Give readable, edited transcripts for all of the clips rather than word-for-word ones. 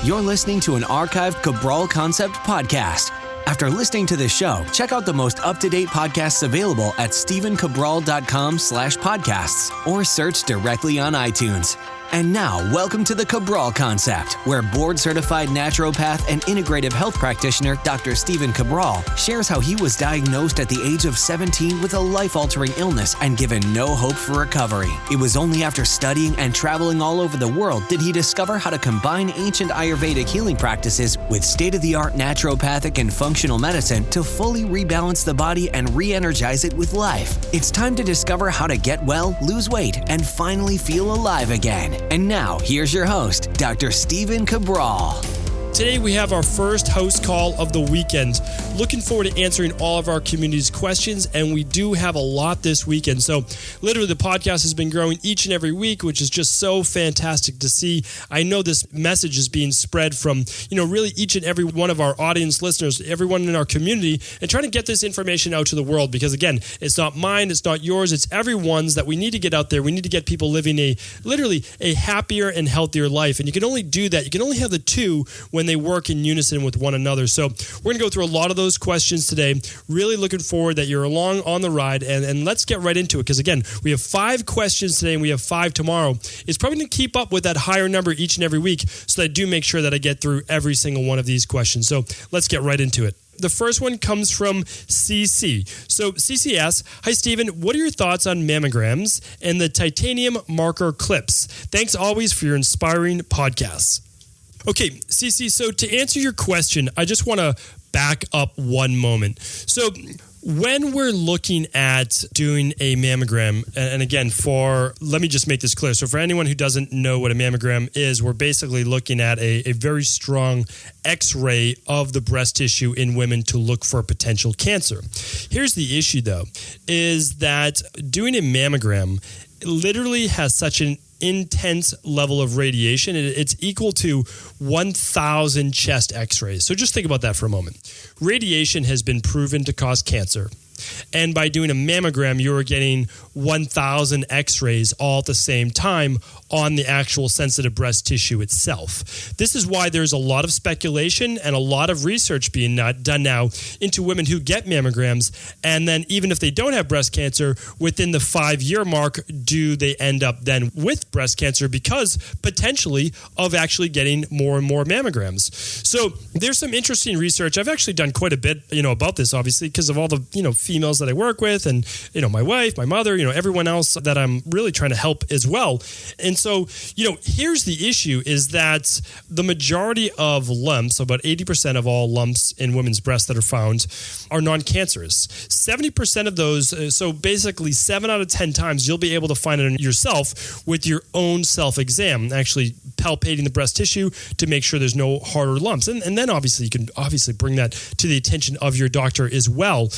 You're listening to an archived Cabral Concept podcast. After listening to this show, check out the most up-to-date podcasts available at stephencabral.com/podcasts or search directly on iTunes. And now, welcome to the Cabral Concept, where board-certified naturopath and integrative health practitioner Dr. Stephen Cabral shares how he was diagnosed at the age of 17 with a life-altering illness and given no hope for recovery. It was only after studying and traveling all over the world did he discover how to combine ancient Ayurvedic healing practices with state-of-the-art naturopathic and functional medicine to fully rebalance the body and re-energize it with life. It's time to discover how to get well, lose weight, and finally feel alive again. And now, here's your host, Dr. Stephen Cabral. Today we have our first house call of the weekend. Looking forward to answering all of our community's questions, and we do have a lot this weekend. So literally the podcast has been growing each and every week, which is just so fantastic to see. I know this message is being spread from, really each and every one of our audience listeners, everyone in our community, and trying to get this information out to the world because, again, it's not mine, it's not yours, it's everyone's that we need to get out there. We need to get people living a happier and healthier life. And you can only do that. You can only have the two when they work in unison with one another. So we're going to go through a lot of those questions today. Really looking forward that you're along on the ride, and let's get right into it because, again, we have 5 questions today and we have 5 tomorrow. It's probably going to keep up with that higher number each and every week so that I do make sure that I get through every single one of these questions. So let's get right into it. The first one comes from CC. So CC asks, "Hi, Stephen. What are your thoughts on mammograms and the titanium marker clips? Thanks always for your inspiring podcasts." Okay, CC, so to answer your question, I just want to back up one moment. So when we're looking at doing a mammogram, and again, let me just make this clear. So for anyone who doesn't know what a mammogram is, we're basically looking at a very strong X-ray of the breast tissue in women to look for potential cancer. Here's the issue, though, is that doing a mammogram literally has such an intense level of radiation. It's equal to 1,000 chest x-rays. So just think about that for a moment. Radiation has been proven to cause cancer. And by doing a mammogram, you're getting 1,000 x-rays all at the same time on the actual sensitive breast tissue itself. This is why there's a lot of speculation and a lot of research being done now into women who get mammograms. And then even if they don't have breast cancer, within the 5-year mark, do they end up then with breast cancer because potentially of actually getting more and more mammograms. So there's some interesting research. I've actually done quite a bit, about this, obviously, because of all the, females that I work with and, my wife, my mother, everyone else that I'm really trying to help as well. And so, here's the issue is that the majority of lumps, about 80% of all lumps in women's breasts that are found are non-cancerous. 70% of those, so basically 7 out of 10 times, you'll be able to find it yourself with your own self-exam, actually palpating the breast tissue to make sure there's no harder lumps. And then obviously you can bring that to the attention of your doctor as well.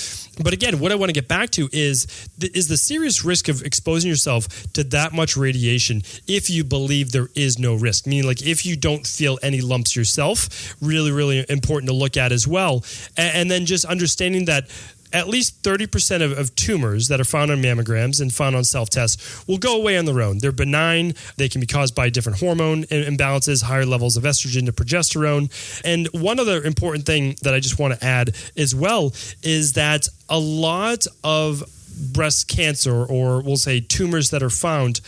But again, what I want to get back to is the serious risk of exposing yourself to that much radiation if you believe there is no risk. Meaning, like, if you don't feel any lumps yourself, really, really important to look at as well. And then just understanding that at least 30% of tumors that are found on mammograms and found on self-tests will go away on their own. They're benign. They can be caused by different hormone imbalances, higher levels of estrogen to progesterone. And one other important thing that I just want to add as well is that a lot of breast cancer, or we'll say tumors that are found,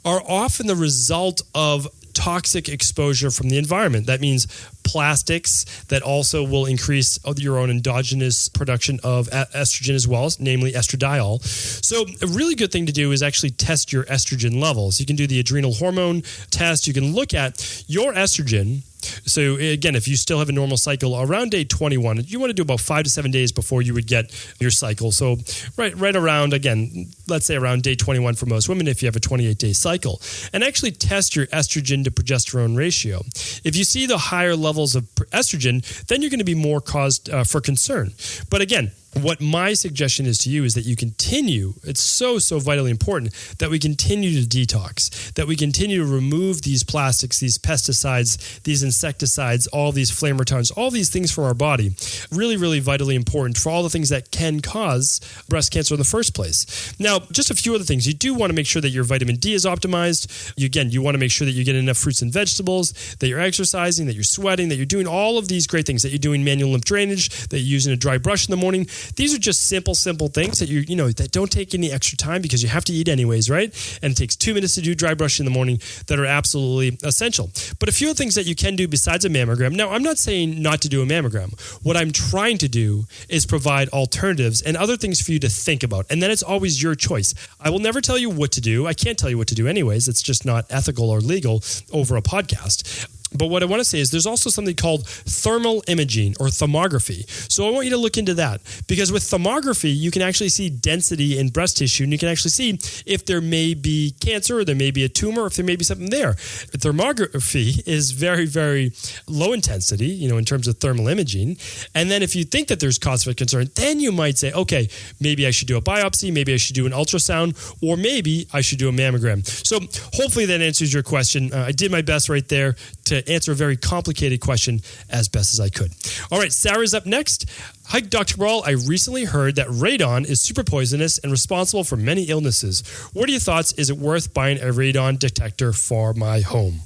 are often the result of toxic exposure from the environment. That means plastics that also will increase your own endogenous production of estrogen as well, namely estradiol. So a really good thing to do is actually test your estrogen levels. You can do the adrenal hormone test. You can look at your estrogen. So again, if you still have a normal cycle around day 21, you want to do about 5 to 7 days before you would get your cycle. So right around, again, let's say around day 21 for most women if you have a 28-day cycle. And actually test your estrogen to progesterone ratio. If you see the higher levels of estrogen, then you're going to be more caused for concern. But again, what my suggestion is to you is that you continue, it's so vitally important that we continue to detox, that we continue to remove these plastics, these pesticides, these insecticides, all these flame retardants, all these things from our body. Really, really vitally important for all the things that can cause breast cancer in the first place. Now, just a few other things. You do want to make sure that your vitamin D is optimized. You want to make sure that you get enough fruits and vegetables, that you're exercising, that you're sweating, that you're doing all of these great things, that you're doing manual lymph drainage, that you're using a dry brush in the morning. These are just simple things that that don't take any extra time because you have to eat anyways, right? And it takes 2 minutes to do dry brushing in the morning that are absolutely essential. But a few things that you can do besides a mammogram. Now, I'm not saying not to do a mammogram. What I'm trying to do is provide alternatives and other things for you to think about. And then it's always your choice. I will never tell you what to do. I can't tell you what to do anyways. It's just not ethical or legal over a podcast. But what I want to say is there's also something called thermal imaging or thermography. So I want you to look into that because with thermography, you can actually see density in breast tissue and you can actually see if there may be cancer or there may be a tumor or if there may be something there. Thermography is very, very low intensity, in terms of thermal imaging. And then if you think that there's cause for concern, then you might say, okay, maybe I should do a biopsy, maybe I should do an ultrasound, or maybe I should do a mammogram. So hopefully that answers your question. I did my best right there to answer a very complicated question as best as I could. All right, Sarah's up next. Hi, Dr. Cabral. I recently heard that radon is super poisonous and responsible for many illnesses. What are your thoughts? Is it worth buying a radon detector for my home?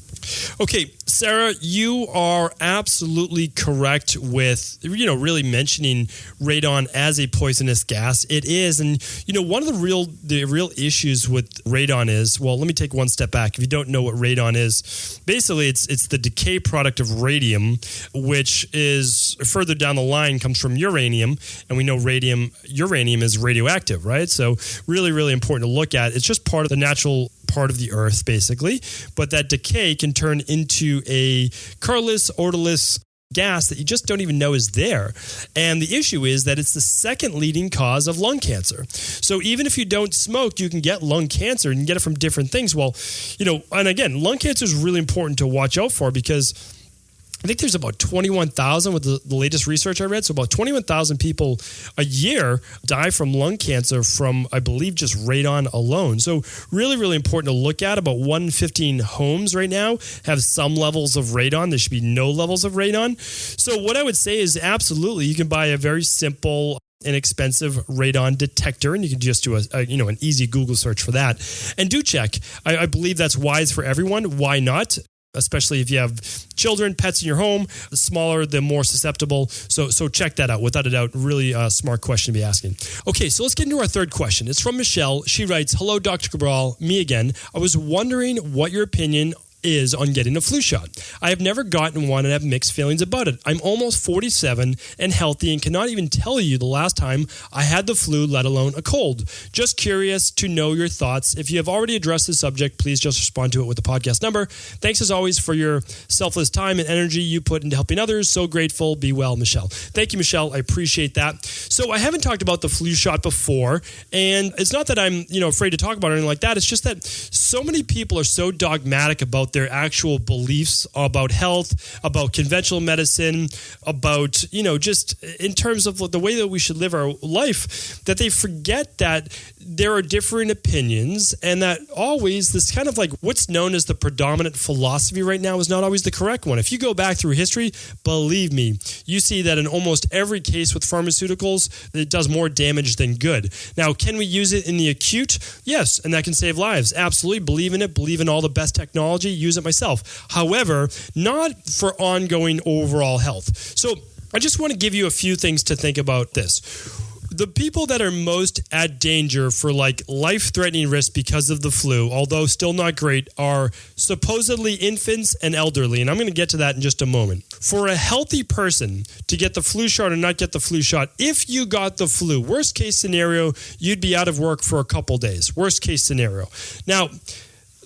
Okay, Sarah, you are absolutely correct with, really mentioning radon as a poisonous gas. It is. And, one of the real issues with radon is, well, let me take one step back. If you don't know what radon is, basically it's the decay product of radium, which is further down the line comes from uranium. And we know uranium is radioactive, right? So really, really important to look at. It's just part of the natural part of the earth, basically. But that decay can turn into a colorless, odorless gas that you just don't even know is there. And the issue is that it's the second leading cause of lung cancer. So even if you don't smoke, you can get lung cancer and get it from different things. Well, and again, lung cancer is really important to watch out for because I think there's about 21,000 with the latest research I read. So about 21,000 people a year die from lung cancer from, I believe, just radon alone. So really, really important to look at. About 115 homes right now have some levels of radon. There should be no levels of radon. So what I would say is absolutely you can buy a very simple inexpensive radon detector, and you can just do an easy Google search for that. And do check. I believe that's wise for everyone. Why not? Especially if you have children, pets in your home, the smaller, the more susceptible. So check that out. Without a doubt, really smart question to be asking. Okay, so let's get into our third question. It's from Michele. She writes, "Hello, Dr. Cabral, me again. I was wondering what your opinion is on getting a flu shot. I have never gotten one and have mixed feelings about it. I'm almost 47 and healthy and cannot even tell you the last time I had the flu, let alone a cold. Just curious to know your thoughts. If you have already addressed the subject, please just respond to it with the podcast number. Thanks as always for your selfless time and energy you put into helping others. So grateful. Be well, Michele." Thank you, Michele. I appreciate that. So I haven't talked about the flu shot before, and it's not that I'm, afraid to talk about it or anything like that. It's just that so many people are so dogmatic about their actual beliefs about health, about conventional medicine, about, just in terms of the way that we should live our life, that they forget that there are different opinions and that always this kind of like what's known as the predominant philosophy right now is not always the correct one. If you go back through history, believe me, you see that in almost every case with pharmaceuticals, it does more damage than good. Now, can we use it in the acute? Yes, and that can save lives. Absolutely. Believe in it. Believe in all the best technology. Use it myself. However, not for ongoing overall health. So I just want to give you a few things to think about this. The people that are most at danger for life-threatening risk because of the flu, although still not great, are supposedly infants and elderly. And I'm going to get to that in just a moment. For a healthy person to get the flu shot or not get the flu shot, if you got the flu, worst case scenario, you'd be out of work for a couple days. Worst case scenario. Now,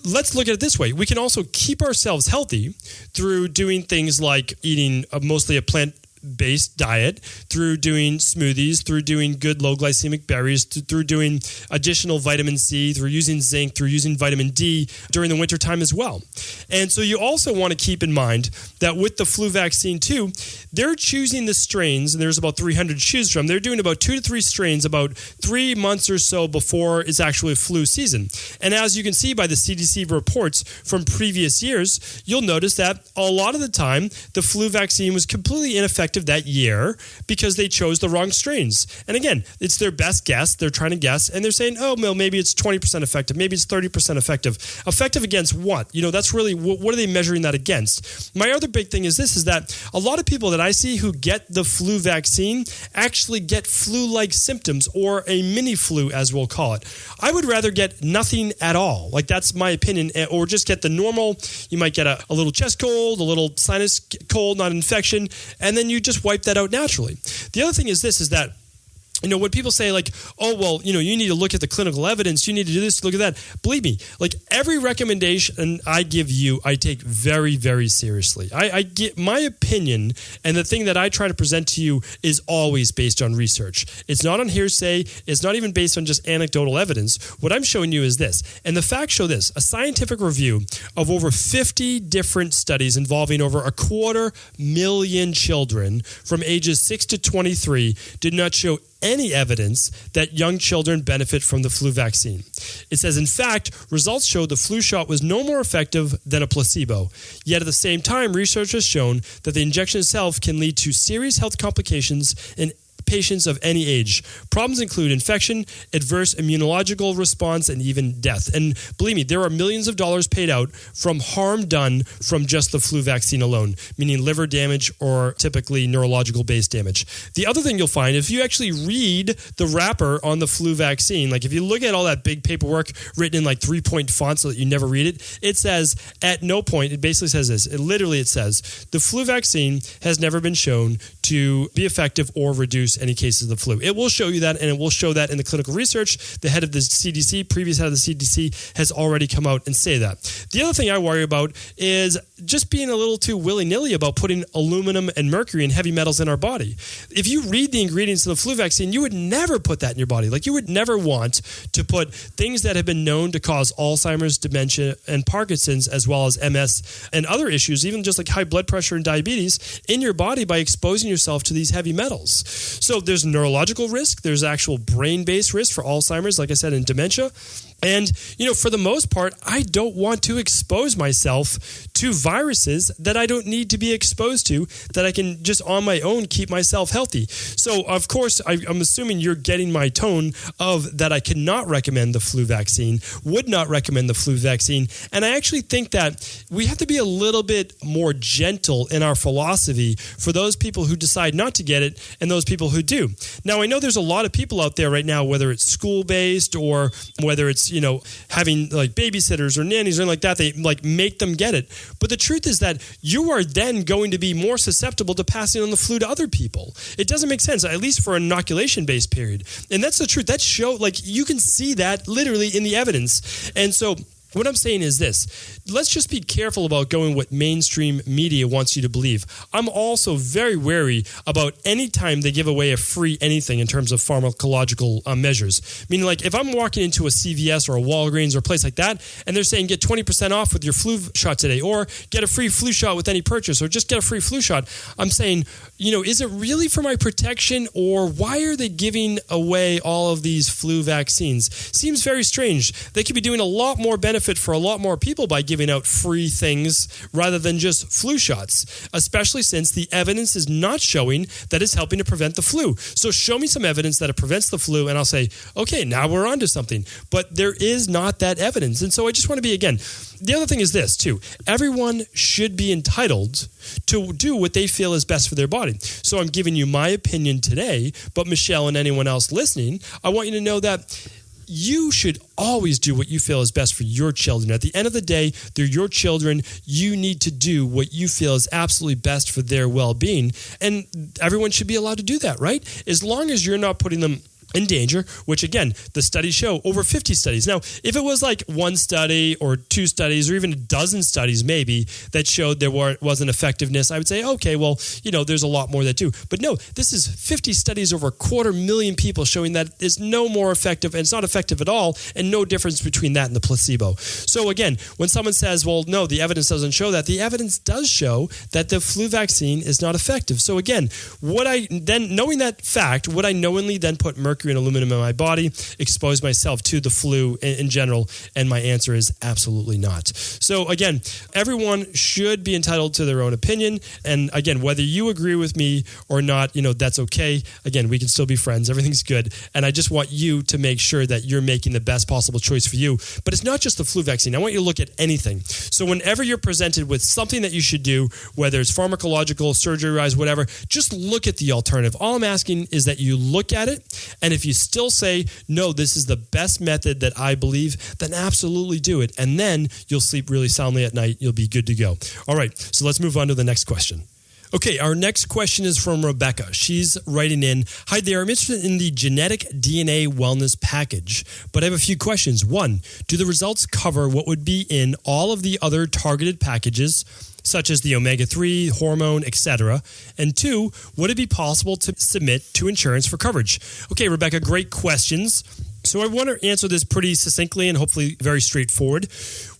let's look at it this way. We can also keep ourselves healthy through doing things like eating mostly a plant plant-based diet, through doing smoothies, through doing good low glycemic berries, through doing additional vitamin C, through using zinc, through using vitamin D during the wintertime as well. And so you also want to keep in mind that with the flu vaccine too, they're choosing the strains, and there's about 300 to choose from. They're doing about 2 to 3 strains about 3 months or so before it's actually a flu season. And as you can see by the CDC reports from previous years, you'll notice that a lot of the time, the flu vaccine was completely ineffective that year because they chose the wrong strains. And again, it's their best guess. They're trying to guess, and they're saying, oh, well, maybe it's 20% effective. Maybe it's 30% effective. Effective against what? That's really, what are they measuring that against? My other big thing is this, is that a lot of people that I see who get the flu vaccine actually get flu-like symptoms, or a mini flu, as we'll call it. I would rather get nothing at all. Like, that's my opinion. Or just get the normal. You might get a little chest cold, a little sinus cold, not infection, and then you just wipe that out naturally. The other thing is this, is that when people say like, oh, well, you need to look at the clinical evidence, you need to do this, look at that. Believe me, like every recommendation I give you, I take very, very seriously. I get my opinion, and the thing that I try to present to you is always based on research. It's not on hearsay. It's not even based on just anecdotal evidence. What I'm showing you is this, and the facts show this: a scientific review of over 50 different studies involving over 250,000 children from ages 6 to 23 did not show any evidence that young children benefit from the flu vaccine. It says, in fact, results show the flu shot was no more effective than a placebo. Yet at the same time, research has shown that the injection itself can lead to serious health complications in patients of any age. Problems include infection, adverse immunological response, and even death. And believe me, there are millions of dollars paid out from harm done from just the flu vaccine alone, meaning liver damage or typically neurological-based damage. The other thing you'll find, if you actually read the wrapper on the flu vaccine, like if you look at all that big paperwork written in like 3-point font so that you never read it, it says at no point, it basically says this, it says, the flu vaccine has never been shown to be effective or reduce any cases of the flu. It will show you that, and it will show that in the clinical research. The head of the CDC, previous head of the CDC, has already come out and say that. The other thing I worry about is just being a little too willy-nilly about putting aluminum and mercury and heavy metals in our body. If you read the ingredients of the flu vaccine, you would never put that in your body. Like, you would never want to put things that have been known to cause Alzheimer's, dementia, and Parkinson's, as well as MS and other issues, even just like high blood pressure and diabetes, in your body by exposing yourself to these heavy metals. So there's neurological risk. There's actual brain-based risk for Alzheimer's, like I said, and dementia. And, for the most part, I don't want to expose myself to viruses that I don't need to be exposed to, that I can just on my own keep myself healthy. So, of course, I'm assuming you're getting my tone of that I cannot recommend the flu vaccine, would not recommend the flu vaccine. And I actually think that we have to be a little bit more gentle in our philosophy for those people who decide not to get it and those people who do. Now, I know there's a lot of people out there right now, whether it's school-based or whether it's having like babysitters or nannies or anything like that, they like make them get it. But the truth is that you are then going to be more susceptible to passing on the flu to other people. It doesn't make sense, at least for an inoculation-based period. And that's the truth. That you can see that literally in the evidence. And so what I'm saying is this: let's just be careful about going what mainstream media wants you to believe. I'm also very wary about any time they give away a free anything in terms of pharmacological measures. Meaning, like, if I'm walking into a CVS or a Walgreens or a place like that, and they're saying get 20% off with your flu shot today, or get a free flu shot with any purchase, or just get a free flu shot, I'm saying, is it really for my protection, or why are they giving away all of these flu vaccines? Seems very strange. They could be doing a lot more benefit for a lot more people by giving out free things rather than just flu shots, especially since the evidence is not showing that it's helping to prevent the flu. So show me some evidence that it prevents the flu, and I'll say, okay, now we're on to something. But there is not that evidence. And so I just want to be, again, the other thing is this too: everyone should be entitled to do what they feel is best for their body. So I'm giving you my opinion today, but Michele and anyone else listening, I want you to know that you should always do what you feel is best for your children. At the end of the day, they're your children. You need to do what you feel is absolutely best for their well-being. And everyone should be allowed to do that, right? As long as you're not putting them in danger, which again, the studies show over 50 studies. Now, if it was like one study or two studies or even a dozen studies maybe that showed there wasn't effectiveness, I would say, okay, well, there's a lot more that do. But no, this is 50 studies over 250,000 people showing that it's no more effective and it's not effective at all and no difference between that and the placebo. So again, when someone says, well, no, the evidence doesn't show that, the evidence does show that the flu vaccine is not effective. So again, knowing that fact, would I knowingly then put mercury and aluminum in my body, expose myself to the flu in general? And my answer is absolutely not. So again, everyone should be entitled to their own opinion. And again, whether you agree with me or not, that's okay. Again, we can still be friends. Everything's good. And I just want you to make sure that you're making the best possible choice for you. But it's not just the flu vaccine. I want you to look at anything. So whenever you're presented with something that you should do, whether it's pharmacological, surgery-wise, whatever, just look at the alternative. All I'm asking is that you look at it, and if you still say, no, this is the best method that I believe, then absolutely do it. And then you'll sleep really soundly at night. You'll be good to go. All right, so let's move on to the next question. Okay, our next question is from Rebecca. She's writing in, hi there, I'm interested in the genetic DNA wellness package, but I have a few questions. 1, do the results cover what would be in all of the other targeted packages, such as the omega-3, hormone, etc.? And 2, would it be possible to submit to insurance for coverage? Okay, Rebecca, great questions. So I want to answer this pretty succinctly and hopefully very straightforward.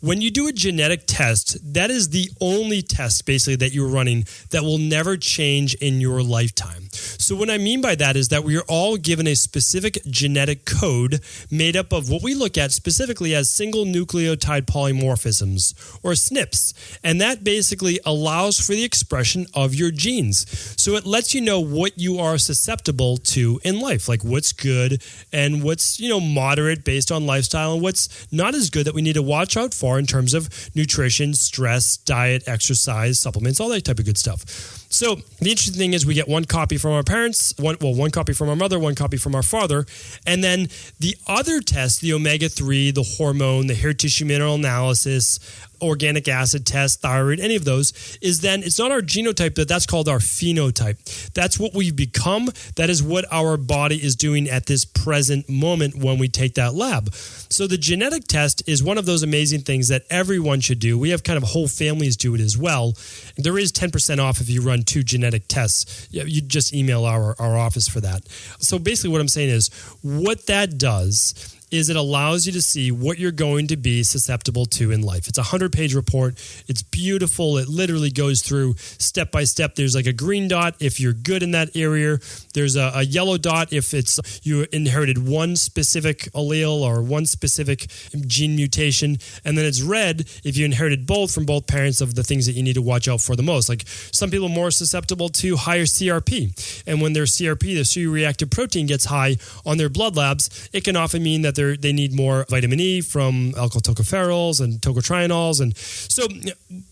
When you do a genetic test, that is the only test basically that you're running that will never change in your lifetime. So what I mean by that is that we are all given a specific genetic code made up of what we look at specifically as single nucleotide polymorphisms, or SNPs. And that basically allows for the expression of your genes. So it lets you know what you are susceptible to in life, like what's good and what's, moderate based on lifestyle and what's not as good that we need to watch out for in terms of nutrition, stress, diet, exercise, supplements, all that type of good stuff. So the interesting thing is we get one copy from our parents, one copy from our mother, one copy from our father, and then the other test, the omega-3, the hormone, the hair tissue mineral analysis, organic acid test, thyroid, any of those, is then it's not our genotype, but that's called our phenotype. That's what we've become. That is what our body is doing at this present moment when we take that lab. So the genetic test is one of those amazing things that everyone should do. We have kind of whole families do it as well. There is 10% off if you run 2 genetic tests. You just email our office for that. So basically what I'm saying is what that does is it allows you to see what you're going to be susceptible to in life. It's a 100-page report. It's beautiful. It literally goes through step by step. There's like a green dot if you're good in that area. There's a yellow dot if it's you inherited one specific allele or one specific gene mutation. And then it's red if you inherited both from both parents of the things that you need to watch out for the most. Like some people are more susceptible to higher CRP. And when their CRP, the C-reactive protein, gets high on their blood labs, it can often mean that they need more vitamin E from alkyl tocopherols and tocotrienols. And so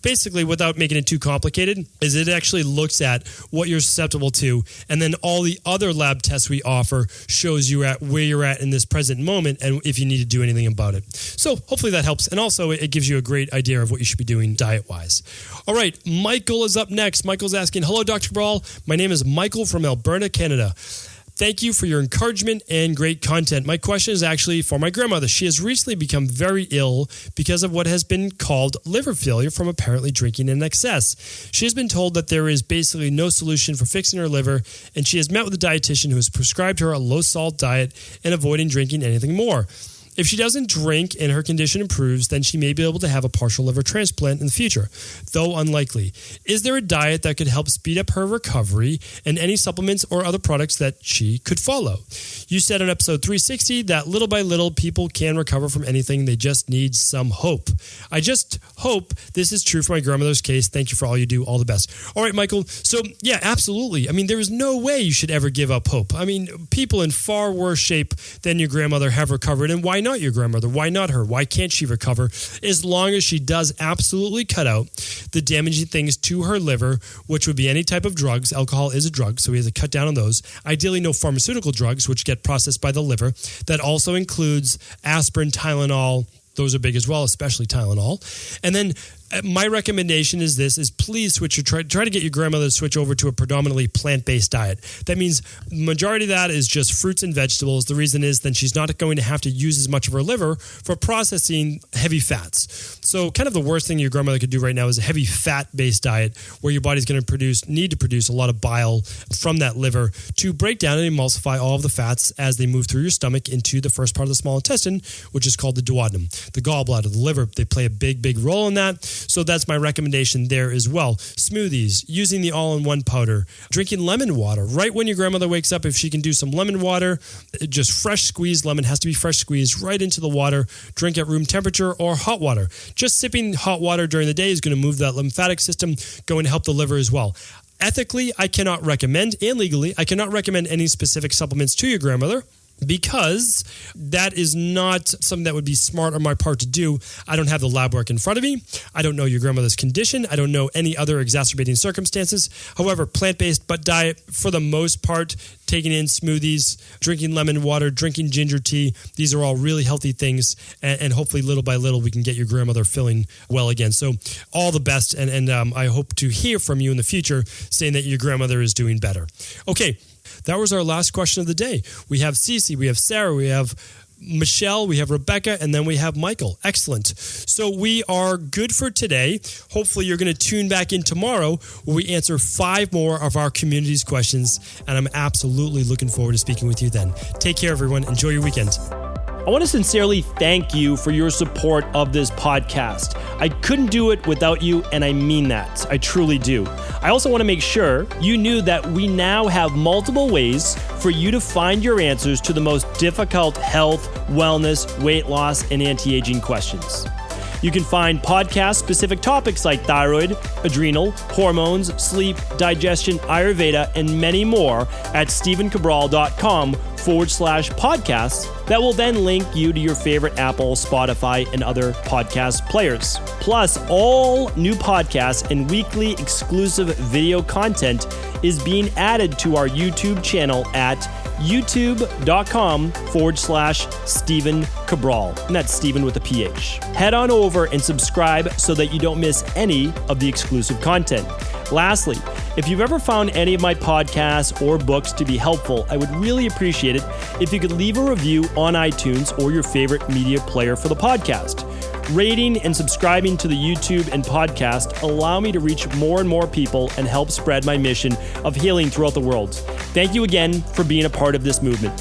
basically, without making it too complicated, is it actually looks at what you're susceptible to. And then all the other lab tests we offer shows you at where you're at in this present moment and if you need to do anything about it. So hopefully that helps. And also it gives you a great idea of what you should be doing diet-wise. All right, Michael is up next. Michael's asking, hello, Dr. Cabral. My name is Michael from Alberta, Canada. Thank you for your encouragement and great content. My question is actually for my grandmother. She has recently become very ill because of what has been called liver failure from apparently drinking in excess. She has been told that there is basically no solution for fixing her liver, and she has met with a dietitian who has prescribed her a low-salt diet and avoiding drinking anything more. If she doesn't drink and her condition improves, then she may be able to have a partial liver transplant in the future, though unlikely. Is there a diet that could help speed up her recovery and any supplements or other products that she could follow? You said on episode 360 that little by little people can recover from anything. They just need some hope. I just hope this is true for my grandmother's case. Thank you for all you do. All the best. All right, Michael. So yeah, absolutely. I mean, there is no way you should ever give up hope. I mean, people in far worse shape than your grandmother have recovered, and why not your grandmother? Why not her? Why can't she recover? As long as she does absolutely cut out the damaging things to her liver, which would be any type of drugs. Alcohol is a drug, so we have to cut down on those. Ideally, no pharmaceutical drugs, which get processed by the liver. That also includes aspirin, Tylenol. Those are big as well, especially Tylenol. And then my recommendation is please try to get your grandmother to switch over to a predominantly plant-based diet. That means the majority of that is just fruits and vegetables. The reason is then she's not going to have to use as much of her liver for processing heavy fats. So kind of the worst thing your grandmother could do right now is a heavy fat-based diet where your body's going to need to produce a lot of bile from that liver to break down and emulsify all of the fats as they move through your stomach into the first part of the small intestine, which is called the duodenum. The gallbladder, the liver, they play a big role in that. So that's my recommendation there as well. Smoothies, using the all-in-one powder, drinking lemon water. Right when your grandmother wakes up, if she can do some lemon water, just fresh squeezed lemon, has to be fresh squeezed right into the water, drink at room temperature or hot water. Just sipping hot water during the day is going to move that lymphatic system, going to help the liver as well. Ethically, I cannot recommend, and legally, I cannot recommend any specific supplements to your grandmother, because that is not something that would be smart on my part to do. I don't have the lab work in front of me. I don't know your grandmother's condition. I don't know any other exacerbating circumstances. However, plant-based diet, for the most part, taking in smoothies, drinking lemon water, drinking ginger tea, these are all really healthy things, and hopefully little by little we can get your grandmother feeling well again. So all the best, and I hope to hear from you in the future saying that your grandmother is doing better. Okay. That was our last question of the day. We have Cece, we have Sarah, we have Michele, we have Rebecca, and then we have Michael. Excellent. So we are good for today. Hopefully you're going to tune back in tomorrow where we answer 5 more of our community's questions, and I'm absolutely looking forward to speaking with you then. Take care, everyone. Enjoy your weekend. I want to sincerely thank you for your support of this podcast. I couldn't do it without you, and I mean that. I truly do. I also want to make sure you knew that we now have multiple ways for you to find your answers to the most difficult health, wellness, weight loss, and anti-aging questions. You can find podcast-specific topics like thyroid, adrenal, hormones, sleep, digestion, Ayurveda, and many more at stephencabral.com/podcasts that will then link you to your favorite Apple, Spotify, and other podcast players. Plus, all new podcasts and weekly exclusive video content is being added to our YouTube channel at youtube.com/Stephen Cabral. And that's Stephen with a PH. Head on over and subscribe so that you don't miss any of the exclusive content. Lastly, if you've ever found any of my podcasts or books to be helpful, I would really appreciate it if you could leave a review on iTunes or your favorite media player for the podcast. Rating and subscribing to the YouTube and podcast allow me to reach more and more people and help spread my mission of healing throughout the world. Thank you again for being a part of this movement.